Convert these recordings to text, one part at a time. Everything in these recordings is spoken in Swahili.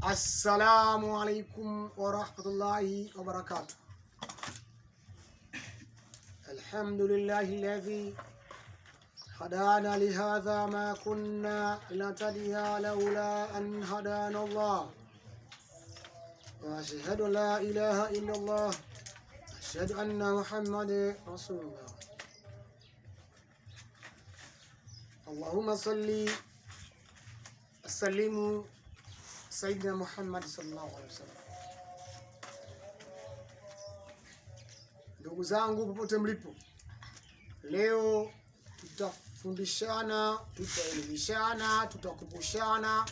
Assalamu alaikum wa rahmatullahi wa barakatuh. Alhamdulillahi alladhi hadana lihadha ma kunna linhtadiya laula an hadana Allah. Wa ashhadu la ilaha illa Allah. Ashhadu anna Muhammadan rasulullah. Allahumma salli sallimu Sayyidina Muhammad sallallahu alaihi wasallam. Ndugu zangu popote mlipo, leo tutafundishana, tutaelimishana, tutakumbushana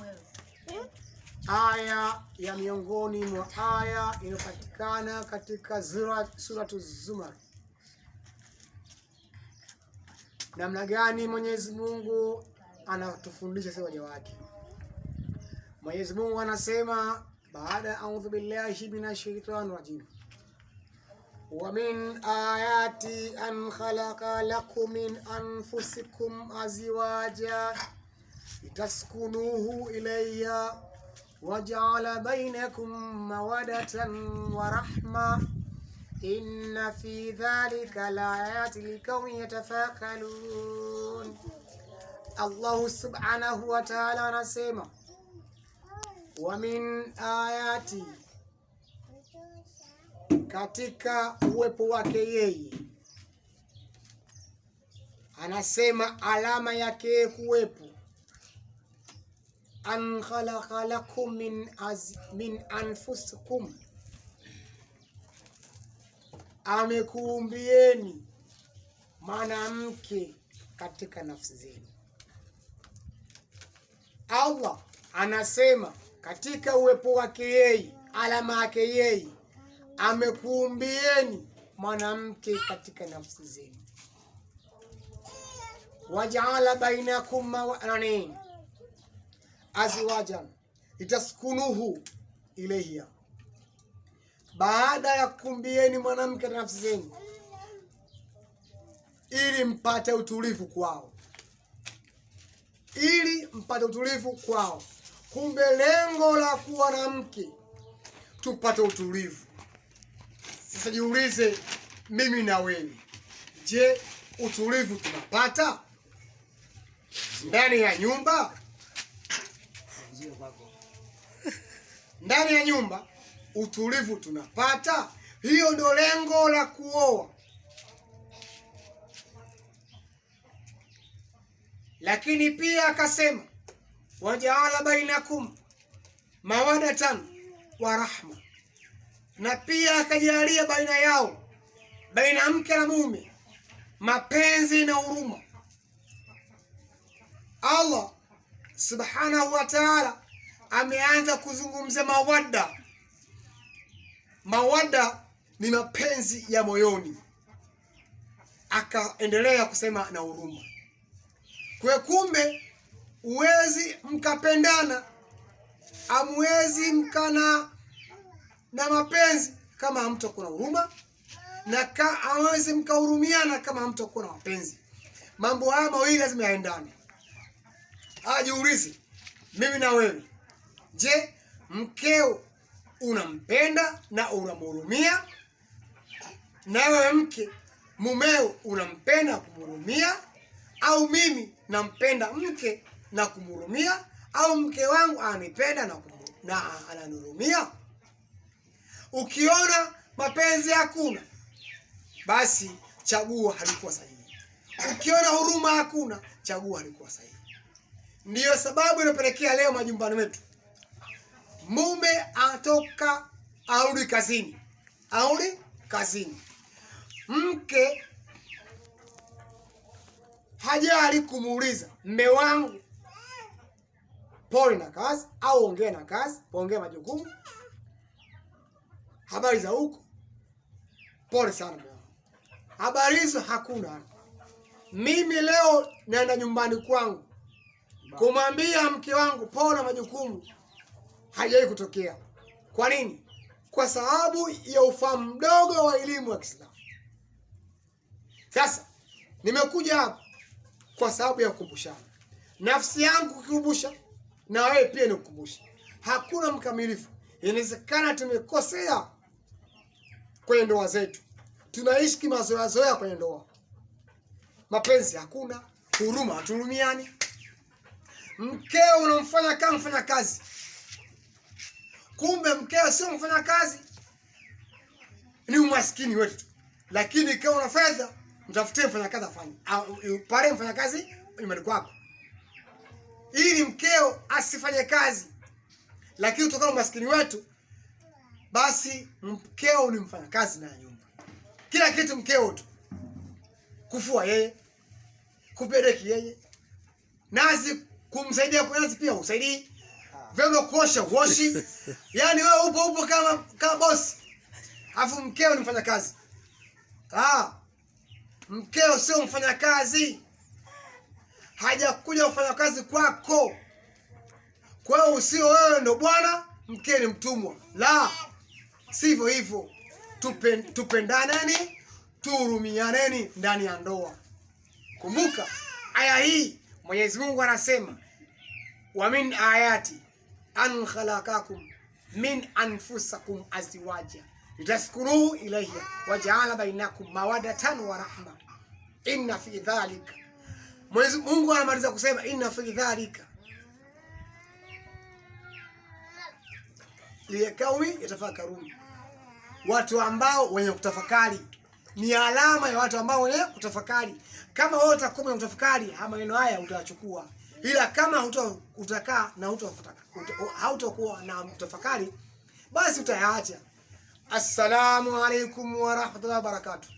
aya ya miongoni mwa aya inayopatikana katika suratu Zumar. Namna gani Mwenyezi Mungu anatufundisha sisi waja wake. Mwenyezi Mungu anasema baada a'udhu billahi minash shaitani rajim, wa min ayati an khalaqa lakum min anfusikum azwaja litaskunuhu ilayha wa ja'ala bainakum mawaddatan wa rahma inna fi dhalika laayatin liqaumin yatafakkarun. Allah subhanahu wa ta'ala anasema wa min ayati, katika uwepo wake yeye, anasema alama yake kuwepo, an khalaqa lakum min anfusikum, amekuumbieni mwanamke katika nafsi zenu. Allah anasema katika uwepo wake yeye, alama yake yeye, amekuumbieni mwanamke katika nafsi zenu. Waja'ala bainakum azwajan litaskunuhu ilayha, baada ya kuumbieni mwanamke katika nafsi zenu ili mpate utulivu kwao, ili mpate utulivu kwao. Kumbe lengo la kuwa na mke tupate utulivu. Sasa jiulize mimi na wewe, je, utulivu tunapata ndani ya nyumba? Ndani ya nyumba utulivu tunapata? Hiyo ndio lengo la kuoa. Lakini pia akasema wajaala bainakum mawadatan wa rahma, na pia akajalia baina yao, baina mke na mume, mapenzi na huruma. Allah subhanahu wa ta'ala ameanza kuzungumza mawadda. Mawadda ni mapenzi ya moyoni, akaendelea kusema na huruma. Kwa kumbe uwezi mkapendana, amwezi mkana na mapenzi kama hamtakuwa na huruma, na amwezi mkahurumiana kama hamtakuwa na mapenzi. Mambo haya mawili lazima yaendane. Ajiulize mimi na wewe, je, mkeo unampenda na unamhurumia? Na wewe mke, mumeo unampenda na kumhurumia? Au mimi nampenda mke na kumhurumia, au mke wangu ananipenda na ananihurumia? Ukiona mapenzi hakuna, basi chaguo halikuwa sahihi. Ukiona huruma hakuna, chaguo halikuwa sahihi. Ndiyo sababu inapelekea leo majumbani wetu mume atoka arudi kazini, mke hajali kumuuliza mme wangu pole na kazi, au ongea na kazi, ongea majukumu, habari za huko, pole sana mme wangu. Habari hizo hakuna. Mimi leo naenda nyumbani kwangu kumwambia mke wangu pole majukumu, hajai kutokea. Kwa nini? Kwa sababu ya ufahamu mdogo wa elimu ya Kiislamu. Sasa nimekuja hapa kwa sababu ya kukumbushana. Nafsi yangu kukumbusha na wewe pia nikukumbusha. Hakuna mkamilifu. Inawezekana tumekosea kwenye ndoa zetu, tunaishi kimazoea kwenye ndoa, mapenzi hakuna, huruma, hatuhurumiani. Mkeo unamfanya kama mfanya kazi, kumbe mkeo sio mfanya kazi, ni umaskini wetu. Lakini kama una fedha, mtafutie mfanya kazi afanye, au pale mfanya kazi nyumbani kwako, ili mkeo asifanye kazi. Lakini kutokana na umaskini wetu, basi mkeo ni mfanya kazi na nyumba, kila kitu mkeo tu, kufua yeye, kupeleki yeye, nazi kumsaidia kwa nazi pia usaidii, vyombo kuosha uoshi. Yani wewe upo kama bosi, afu mkeo ni mfanya kazi. Mkeo sio mfanya kazi, hajakuja kufanya kazi kwako. Kwa hiyo usio wewe ndo bwana, mke ni mtumwa. La, sivyo hivyo. Tupendaneni, tuhurumianeni ndani ya ndoa. Kumbuka aya hii, Mwenyezi Mungu anasema, wa min ayati an khalaqakum min anfusakum azwaja litaskunu ilayha wa ja'ala bainakum mawaddatan wa rahma inna fi dhalika. Mwenyezi Mungu anamaliza kusema inna fi dhalika liyakawi yatafakaruni, watu ambao wenye kutafakari. Ni alama ya watu ambao wenye kutafakari. Kama wewe utakuwa kutafakari, maneno haya utayachukua, ila kama utakaa na hautakuwa na kutafakari, basi utayaacha. Assalamu alaikum wa rahmatullahi wa barakatuh.